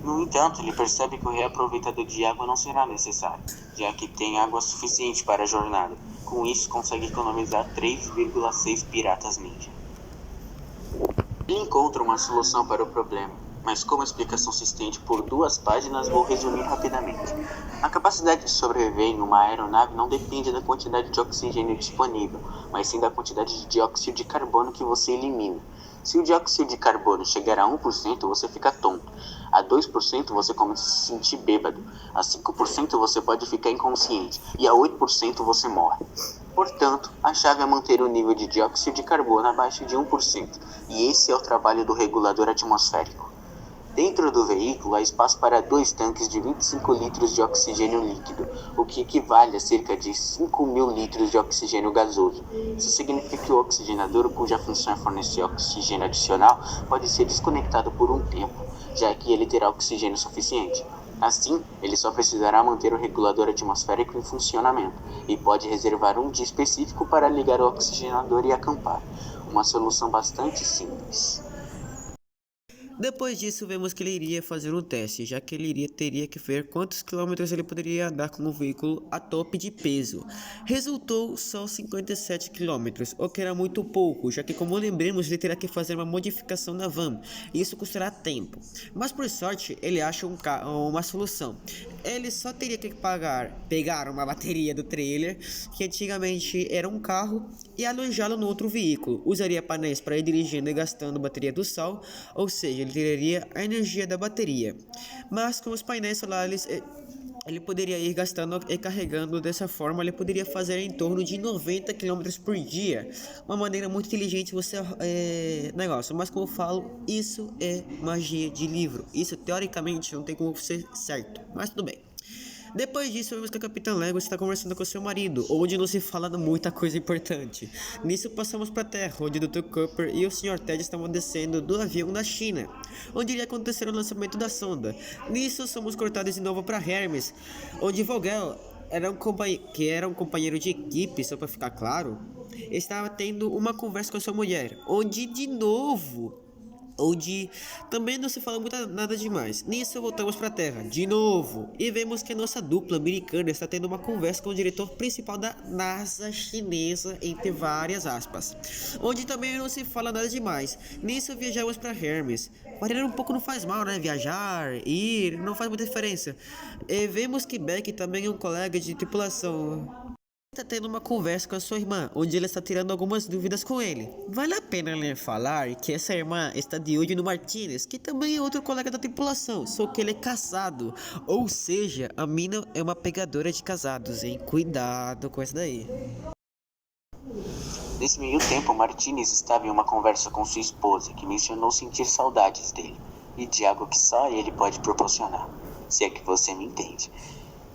No entanto, ele percebe que o reaproveitador de água não será necessário, já que tem água suficiente para a jornada. Com isso, consegue economizar 3,6 piratas ninja. Ele encontra uma solução para o problema, mas como a explicação se estende por 2 páginas, vou resumir rapidamente. A capacidade de sobreviver em uma aeronave não depende da quantidade de oxigênio disponível, mas sim da quantidade de dióxido de carbono que você elimina. Se o dióxido de carbono chegar a 1%, você fica tonto. A 2% você começa a se sentir bêbado. A 5% você pode ficar inconsciente. E a 8% você morre. Portanto, a chave é manter o nível de dióxido de carbono abaixo de 1%. E esse é o trabalho do regulador atmosférico. Dentro do veículo há espaço para 2 tanques de 25 litros de oxigênio líquido, o que equivale a cerca de 5.000 litros de oxigênio gasoso. Isso significa que o oxigenador, cuja função é fornecer oxigênio adicional, pode ser desconectado por um tempo, já que ele terá oxigênio suficiente. Assim, ele só precisará manter o regulador atmosférico em funcionamento e pode reservar um dia específico para ligar o oxigenador e acampar. Uma solução bastante simples. Depois disso, vemos que ele iria fazer um teste, já que ele teria que ver quantos quilômetros ele poderia andar com o veículo a tope de peso. Resultou só 57 quilômetros, o que era muito pouco, já que, como lembremos, ele terá que fazer uma modificação na van, e isso custará tempo. Mas por sorte, ele acha uma solução. Ele só teria que pegar uma bateria do trailer, que antigamente era um carro, e alojá-lo no outro veículo. Usaria painéis para ir dirigindo e gastando bateria do sol, ou seja, ele teria a energia da bateria. Mas com os painéis solares, ele poderia ir gastando e carregando. Dessa forma, ele poderia fazer em torno de 90 km por dia. Uma maneira muito inteligente você negócio. Mas como eu falo, isso é magia de livro. Isso teoricamente não tem como ser certo, mas tudo bem. Depois disso, vemos que a Capitã Lego está conversando com seu marido, onde não se fala muita coisa importante. Nisso, passamos para a Terra, onde o Dr. Cooper e o Sr. Ted estavam descendo do avião da China, onde iria acontecer o lançamento da sonda. Nisso, somos cortados de novo para Hermes, onde Vogel, que era um companheiro de equipe, só para ficar claro, estava tendo uma conversa com sua mulher, onde também não se fala nada demais. Nisso voltamos para a Terra de novo e vemos que a nossa dupla americana está tendo uma conversa com o diretor principal da NASA chinesa, entre várias aspas, onde também não se fala nada demais. Nisso viajamos para Hermes. Variar um pouco não faz mal, né? Viajar, ir, não faz muita diferença. E vemos que Beck também é um colega de tripulação. Está tendo uma conversa com a sua irmã, onde ela está tirando algumas dúvidas com ele. Vale a pena falar que essa irmã está de olho no Martinez, que também é outro colega da tripulação, só que ele é casado. Ou seja, a mina é uma pegadora de casados, hein? Cuidado com isso daí. Nesse meio tempo, Martinez estava em uma conversa com sua esposa, que mencionou sentir saudades dele, e de algo que só ele pode proporcionar, se é que você me entende.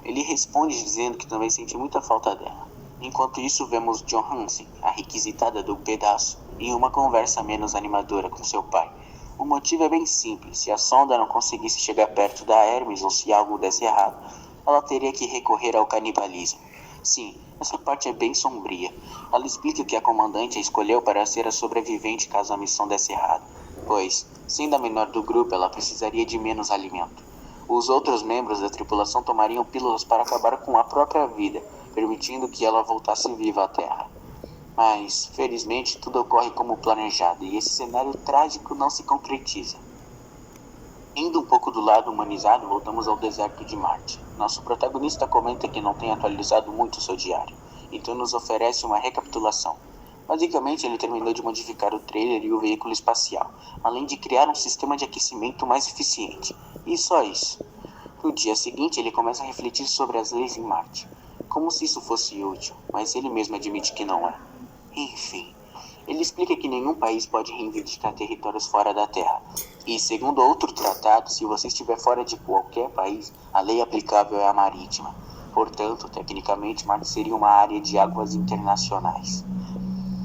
Ele responde dizendo que também sente muita falta dela. Enquanto isso, vemos John Hansen, a requisitada do pedaço, em uma conversa menos animadora com seu pai. O motivo é bem simples: se a sonda não conseguisse chegar perto da Hermes ou se algo desse errado, ela teria que recorrer ao canibalismo. Sim, essa parte é bem sombria. Ela explica que a comandante a escolheu para ser a sobrevivente caso a missão desse errado, pois, sendo a menor do grupo, ela precisaria de menos alimento. Os outros membros da tripulação tomariam pílulas para acabar com a própria vida, permitindo que ela voltasse viva à Terra. Mas, felizmente, tudo ocorre como planejado e esse cenário trágico não se concretiza. Indo um pouco do lado humanizado, voltamos ao deserto de Marte. Nosso protagonista comenta que não tem atualizado muito seu diário, então nos oferece uma recapitulação. Basicamente, ele terminou de modificar o trailer e o veículo espacial, além de criar um sistema de aquecimento mais eficiente. E só isso. No dia seguinte, ele começa a refletir sobre as leis em Marte, como se isso fosse útil, mas ele mesmo admite que não é. Enfim, ele explica que nenhum país pode reivindicar territórios fora da Terra. E, segundo outro tratado, se você estiver fora de qualquer país, a lei aplicável é a marítima. Portanto, tecnicamente, Marte seria uma área de águas internacionais.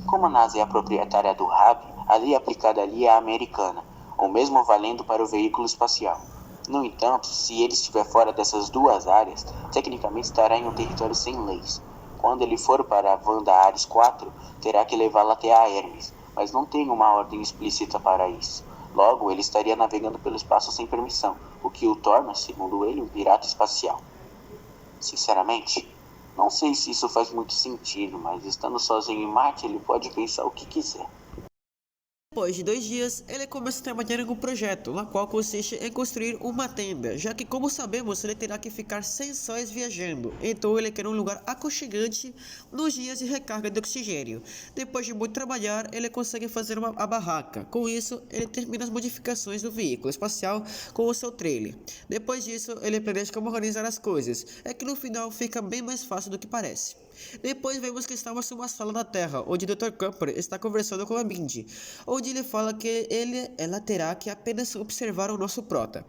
Como a NASA é a proprietária do RAB, a lei aplicada ali é a americana, ou mesmo valendo para o veículo espacial. No entanto, se ele estiver fora dessas duas áreas, tecnicamente estará em um território sem leis. Quando ele for para a Wanda Ares 4, terá que levá-la até a Hermes, mas não tem uma ordem explícita para isso. Logo, ele estaria navegando pelo espaço sem permissão, o que o torna, segundo ele, um pirata espacial. Sinceramente, não sei se isso faz muito sentido, mas estando sozinho em Marte, ele pode pensar o que quiser. Depois de 2 dias, ele começa a trabalhar em um projeto, na qual consiste em construir uma tenda, já que, como sabemos, ele terá que ficar 100 sóis viajando, então ele quer um lugar aconchegante nos dias de recarga de oxigênio. Depois de muito trabalhar, ele consegue fazer a barraca. Com isso, ele termina as modificações do veículo espacial com o seu trailer. Depois disso, ele planeja como organizar as coisas, é que no final fica bem mais fácil do que parece. Depois vemos que estamos em uma sala na Terra, onde o Dr. Cooper está conversando com a Mindy, onde ele fala que ela terá que apenas observar o nosso prota.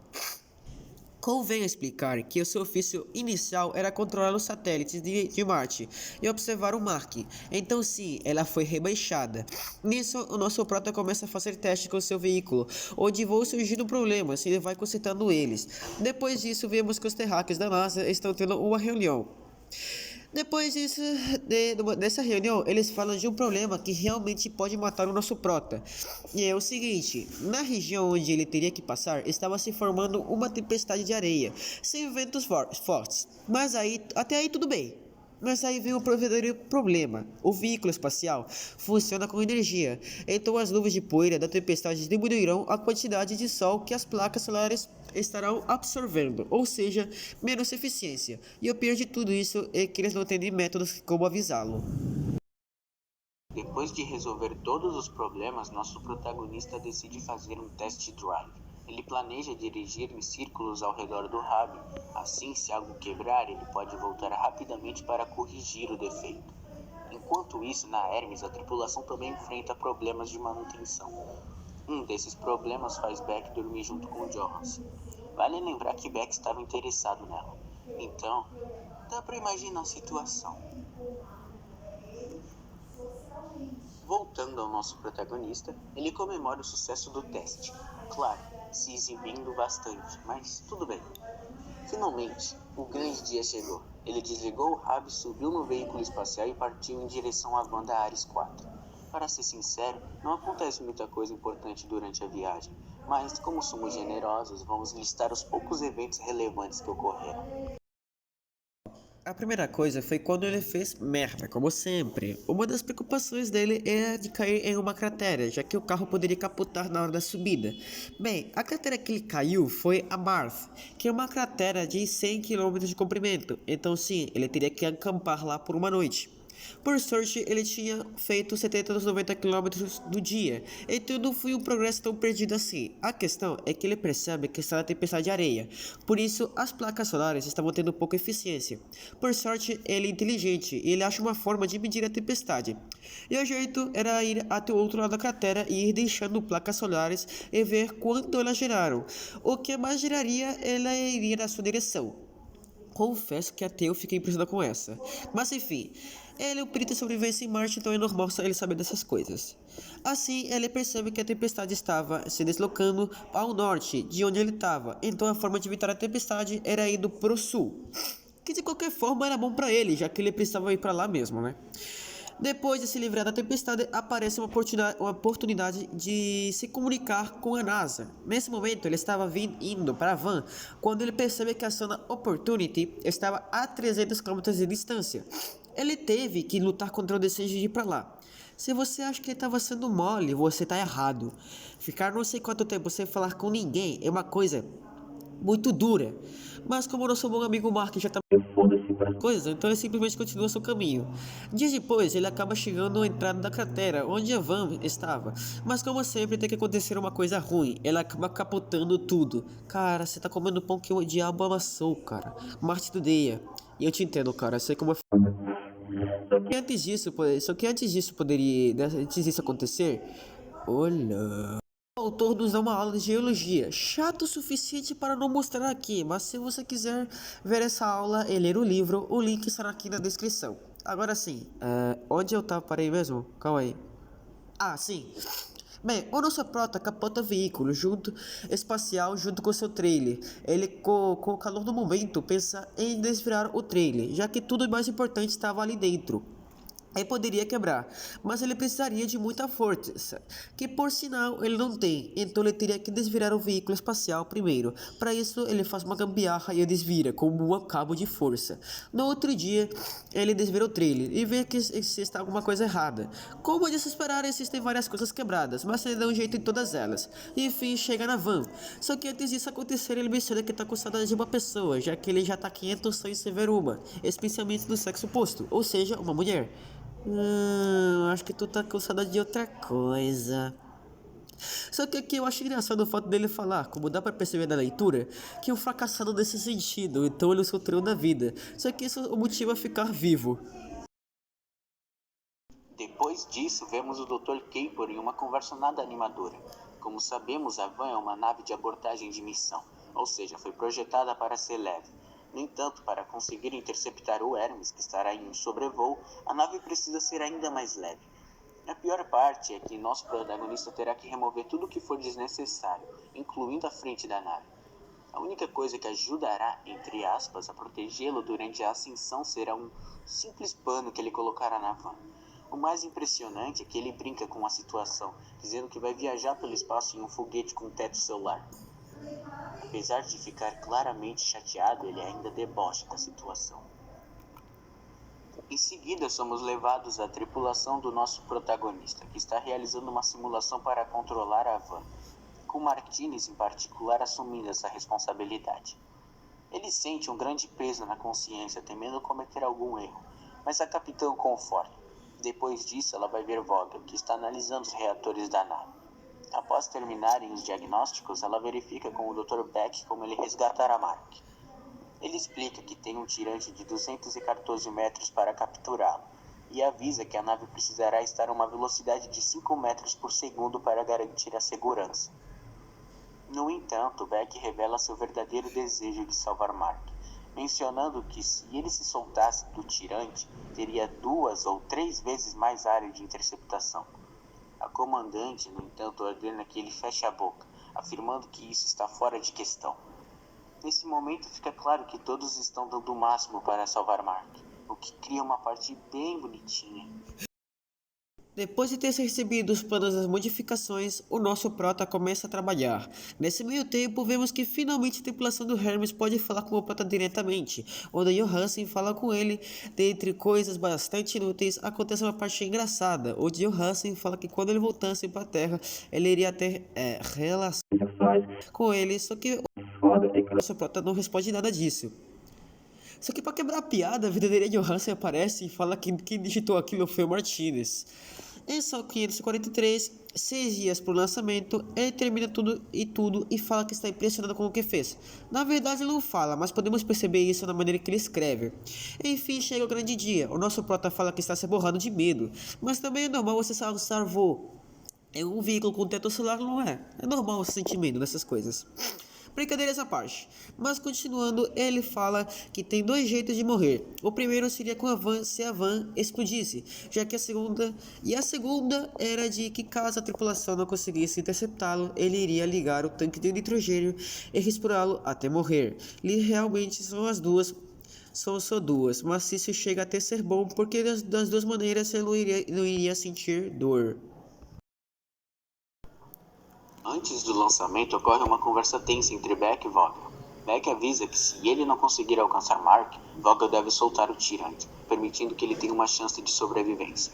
Convém explicar que o seu ofício inicial era controlar os satélites de Marte e observar o Mark. Então sim, ela foi rebaixada. Nisso, o nosso prota começa a fazer testes com seu veículo, onde vão surgindo problemas e ele vai consertando eles. Depois disso, vemos que os terráqueos da NASA estão tendo uma reunião. Depois disso, dessa reunião, eles falam de um problema que realmente pode matar o nosso prota. E é o seguinte, na região onde ele teria que passar, estava se formando uma tempestade de areia, sem ventos fortes. Mas até aí tudo bem. Mas aí vem o verdadeiro problema. O veículo espacial funciona com energia, então as nuvens de poeira da tempestade diminuirão a quantidade de sol que as placas solares estarão absorvendo, ou seja, menos eficiência. E o pior de tudo isso é que eles não têm métodos como avisá-lo. Depois de resolver todos os problemas, nosso protagonista decide fazer um test drive. Ele planeja dirigir em círculos ao redor do hub. Assim, se algo quebrar, ele pode voltar rapidamente para corrigir o defeito. Enquanto isso, na Hermes, a tripulação também enfrenta problemas de manutenção. Um desses problemas faz Beck dormir junto com Johannes. Vale lembrar que Beck estava interessado nela. Então, dá para imaginar a situação. Voltando ao nosso protagonista, ele comemora o sucesso do teste. Claro, se exibindo bastante, mas tudo bem. Finalmente, o grande dia chegou. Ele desligou o hub, subiu no veículo espacial e partiu em direção à banda Ares 4. Para ser sincero, não acontece muita coisa importante durante a viagem, mas como somos generosos, vamos listar os poucos eventos relevantes que ocorreram. A primeira coisa foi quando ele fez merda, como sempre. Uma das preocupações dele era de cair em uma cratera, já que o carro poderia capotar na hora da subida. Bem, a cratera que ele caiu foi a Marth, que é uma cratera de 100 km de comprimento, então sim, ele teria que acampar lá por uma noite. Por sorte, ele tinha feito 70 dos 90 km do dia, então não foi um progresso tão perdido assim. A questão é que ele percebe que está na tempestade de areia, por isso as placas solares estavam tendo pouca eficiência. Por sorte, ele é inteligente e ele acha uma forma de medir a tempestade. E o jeito era ir até o outro lado da cratera e ir deixando placas solares e ver quanto elas geraram. O que mais geraria, ela iria na sua direção. Confesso que até eu fiquei impressionado com essa. Mas enfim, ele é um perito em sobrevivência em Marte, então é normal ele saber dessas coisas. Assim, ele percebe que a tempestade estava se deslocando ao norte de onde ele estava. Então a forma de evitar a tempestade era indo pro sul. Que de qualquer forma era bom para ele, já que ele precisava ir para lá mesmo, né? Depois de se livrar da tempestade, aparece uma oportunidade de se comunicar com a NASA. Nesse momento, ele estava indo para a van, quando ele percebe que a sonda Opportunity estava a 300 km de distância. Ele teve que lutar contra o desejo de ir para lá. Se você acha que ele estava sendo mole, você está errado. Ficar não sei quanto tempo sem falar com ninguém é uma coisa muito dura. Mas como nosso bom amigo Mark já tá coisa, então ele simplesmente continua seu caminho. Dias depois, ele acaba chegando à entrada da cratera, onde a van estava. Mas como sempre, tem que acontecer uma coisa ruim. Ela acaba capotando tudo. Cara, você tá comendo pão que o diabo amassou, cara. Marte do Deia. E eu te entendo, cara. Eu sei como é. Só que antes disso acontecer, olha. O autor nos dá uma aula de geologia, chato o suficiente para não mostrar aqui, mas se você quiser ver essa aula e ler o livro, o link estará aqui na descrição. Agora sim, onde eu parei mesmo? Calma aí. Ah, sim. Bem, o nosso prota capota o veículo espacial junto com seu trailer. Ele, com o calor do momento, pensa em desvirar o trailer, já que tudo mais importante estava ali dentro. Aí poderia quebrar, mas ele precisaria de muita força, que por sinal ele não tem, então ele teria que desvirar o veículo espacial primeiro. Para isso ele faz uma gambiarra e o desvira com um cabo de força. No outro dia ele desvira o trailer e vê que está alguma coisa errada. Como é de se esperar, existem várias coisas quebradas, mas ele dá um jeito em todas elas. E enfim chega na van, só que antes disso acontecer ele menciona que está com saudade de uma pessoa, já que ele já está 500 sonhos em ver uma, especialmente do sexo oposto, ou seja, uma mulher. Acho que tu tá com saudade de outra coisa. Só que aqui eu acho engraçado o fato dele falar, como dá pra perceber na leitura, que é um fracassado nesse sentido, então ele sofreu na vida. Só que isso o motiva a ficar vivo. Depois disso, vemos o Dr. Capor em uma conversa nada animadora. Como sabemos, a van é uma nave de abordagem de missão, ou seja, foi projetada para ser leve. No entanto, para conseguir interceptar o Hermes, que estará em um sobrevoo, a nave precisa ser ainda mais leve. A pior parte é que nosso protagonista terá que remover tudo o que for desnecessário, incluindo a frente da nave. A única coisa que ajudará, entre aspas, a protegê-lo durante a ascensão será um simples pano que ele colocará na van. O mais impressionante é que ele brinca com a situação, dizendo que vai viajar pelo espaço em um foguete com teto solar. Apesar de ficar claramente chateado, ele ainda debocha da situação. Em seguida, somos levados à tripulação do nosso protagonista, que está realizando uma simulação para controlar a van, com Martinez em particular assumindo essa responsabilidade. Ele sente um grande peso na consciência, temendo cometer algum erro, mas a capitã o conforta. Depois disso, ela vai ver Vogel, que está analisando os reatores da nave. Após terminarem os diagnósticos, ela verifica com o Dr. Beck como ele resgatará Mark. Ele explica que tem um tirante de 214 metros para capturá-lo, e avisa que a nave precisará estar a uma velocidade de 5 metros por segundo para garantir a segurança. No entanto, Beck revela seu verdadeiro desejo de salvar Mark, mencionando que se ele se soltasse do tirante, teria 2 ou 3 vezes mais área de interceptação. A comandante, no entanto, ordena que ele feche a boca, afirmando que isso está fora de questão. Nesse momento fica claro que todos estão dando o máximo para salvar Mark, o que cria uma parte bem bonitinha. Depois de ter recebido os planos das modificações, o nosso prota começa a trabalhar. Nesse meio tempo, vemos que finalmente a tripulação do Hermes pode falar com o prota diretamente, onde Johansen fala com ele. Dentre coisas bastante inúteis, acontece uma parte engraçada, onde Johansen fala que quando ele voltasse para a Terra, ele iria ter relações com ele, só que o nosso prota não responde nada disso. Só que para quebrar a piada, a verdadeira Johansen aparece e fala que quem digitou aquilo foi o Martinez. Em só 543, 6 dias para o lançamento, ele termina tudo e fala que está impressionado com o que fez. Na verdade ele não fala, mas podemos perceber isso na maneira que ele escreve. Enfim, chega o grande dia. O nosso prota fala que está se borrando de medo, mas também é normal você salvar voo. É um veículo com teto solar, não é? É normal o sentimento dessas coisas. Brincadeiras à parte, mas continuando, ele fala que tem 2 jeitos de morrer. O primeiro seria com a van, se a van explodisse, já que a segunda era de que caso a tripulação não conseguisse interceptá-lo, ele iria ligar o tanque de nitrogênio e respirá-lo até morrer. Realmente são as duas. São só duas, mas isso chega até ser bom, porque das 2 maneiras ele não iria sentir dor. Antes do lançamento, ocorre uma conversa tensa entre Beck e Vogel. Beck avisa que se ele não conseguir alcançar Mark, Vogel deve soltar o tirante, permitindo que ele tenha uma chance de sobrevivência.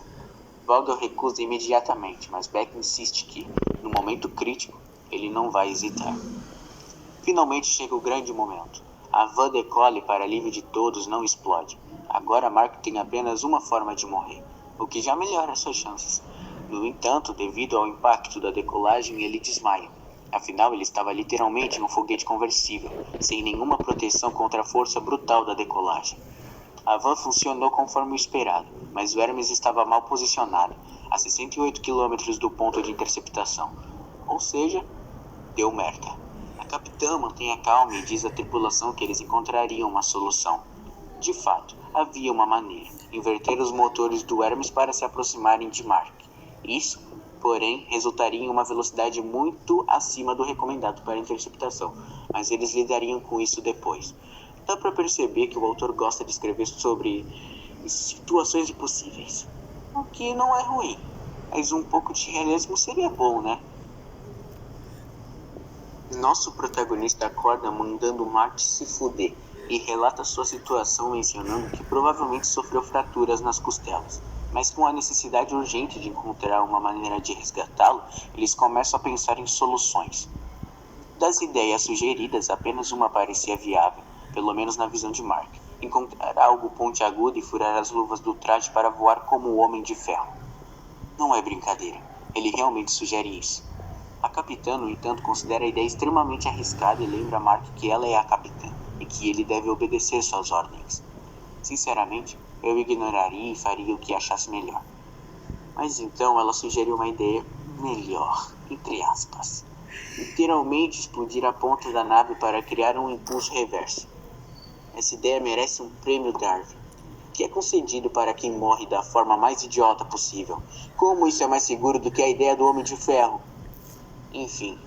Vogel recusa imediatamente, mas Beck insiste que, no momento crítico, ele não vai hesitar. Finalmente chega o grande momento. A van decola e, para alívio de todos, não explode. Agora Mark tem apenas uma forma de morrer, o que já melhora suas chances. No entanto, devido ao impacto da decolagem, ele desmaia. Afinal, ele estava literalmente em um foguete conversível, sem nenhuma proteção contra a força brutal da decolagem. A van funcionou conforme o esperado, mas o Hermes estava mal posicionado, a 68 km do ponto de interceptação. Ou seja, deu merda. A capitã mantém a calma e diz à tripulação que eles encontrariam uma solução. De fato, havia uma maneira: inverter os motores do Hermes para se aproximarem de Mark. Isso, porém, resultaria em uma velocidade muito acima do recomendado para interceptação, mas eles lidariam com isso depois. Dá para perceber que o autor gosta de escrever sobre situações impossíveis. O que não é ruim, mas um pouco de realismo seria bom, né? Nosso protagonista acorda mandando Marty se fuder e relata sua situação mencionando que provavelmente sofreu fraturas nas costelas. Mas com a necessidade urgente de encontrar uma maneira de resgatá-lo, eles começam a pensar em soluções. Das ideias sugeridas, apenas uma parecia viável, pelo menos na visão de Mark: encontrar algo pontiagudo e furar as luvas do traje para voar como o Homem de Ferro. Não é brincadeira, ele realmente sugere isso. A capitã, no entanto, considera a ideia extremamente arriscada e lembra a Mark que ela é a capitã e que ele deve obedecer suas ordens. Sinceramente, eu ignoraria e faria o que achasse melhor. Mas então ela sugere uma ideia melhor, entre aspas. Literalmente explodir a ponta da nave para criar um impulso reverso. Essa ideia merece um prêmio Darwin, que é concedido para quem morre da forma mais idiota possível. Como isso é mais seguro do que a ideia do Homem de Ferro? Enfim,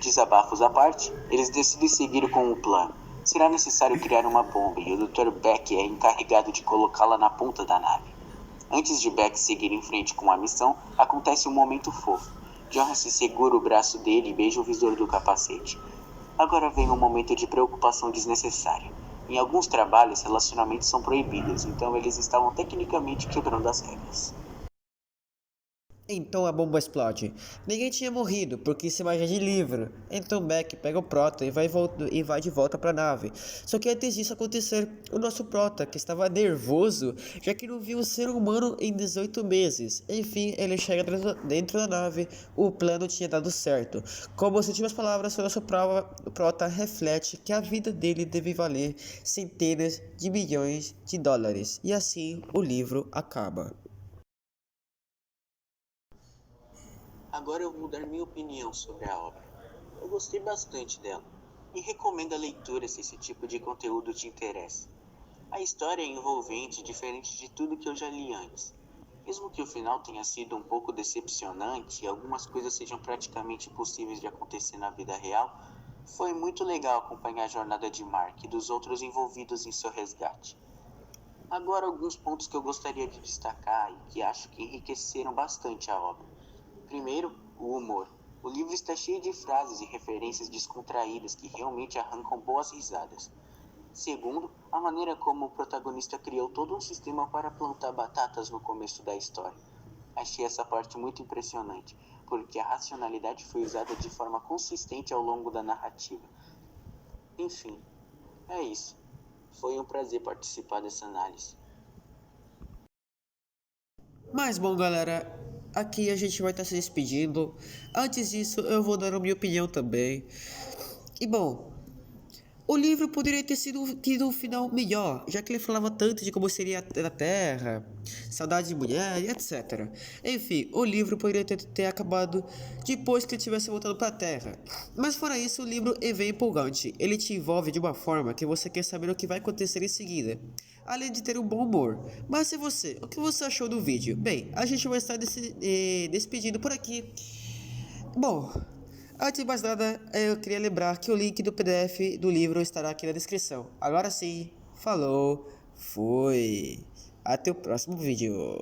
desabafos à parte, eles decidem seguir com o plano. Será necessário criar uma bomba e o Dr. Beck é encarregado de colocá-la na ponta da nave. Antes de Beck seguir em frente com a missão, acontece um momento fofo. Johan se segura o braço dele e beija o visor do capacete. Agora vem um momento de preocupação desnecessária. Em alguns trabalhos, relacionamentos são proibidos, então eles estavam tecnicamente quebrando as regras. Então a bomba explode. Ninguém tinha morrido, porque isso é magia de livro. Então Beck pega o Prota e vai de volta para a nave. Só que antes disso acontecer, o nosso Prota, que estava nervoso, já que não viu um ser humano em 18 meses. Enfim, ele chega dentro da nave, o plano tinha dado certo. Como as últimas palavras, o nosso Prota reflete que a vida dele deve valer centenas de milhões de dólares. E assim o livro acaba. Agora eu vou dar minha opinião sobre a obra. Eu gostei bastante dela e recomendo a leitura se esse tipo de conteúdo te interessa. A história é envolvente, diferente de tudo que eu já li antes. Mesmo que o final tenha sido um pouco decepcionante e algumas coisas sejam praticamente impossíveis de acontecer na vida real, foi muito legal acompanhar a jornada de Mark e dos outros envolvidos em seu resgate. Agora alguns pontos que eu gostaria de destacar e que acho que enriqueceram bastante a obra. Primeiro, o humor. O livro está cheio de frases e referências descontraídas que realmente arrancam boas risadas. Segundo, a maneira como o protagonista criou todo um sistema para plantar batatas no começo da história. Achei essa parte muito impressionante, porque a racionalidade foi usada de forma consistente ao longo da narrativa. Enfim, é isso. Foi um prazer participar dessa análise. Mas bom, galera, aqui a gente vai estar se despedindo. Antes disso, eu vou dar a minha opinião também. E bom, o livro poderia ter tido um final melhor, já que ele falava tanto de como seria a Terra, saudade de mulher, etc. Enfim, o livro poderia ter acabado depois que ele tivesse voltado para a Terra. Mas fora isso, o livro é bem empolgante. Ele te envolve de uma forma que você quer saber o que vai acontecer em seguida, além de ter um bom humor. Mas e você? O que você achou do vídeo? Bem, a gente vai estar despedindo por aqui. Bom, antes de mais nada, eu queria lembrar que o link do PDF do livro estará aqui na descrição. Agora sim, falou, fui, até o próximo vídeo.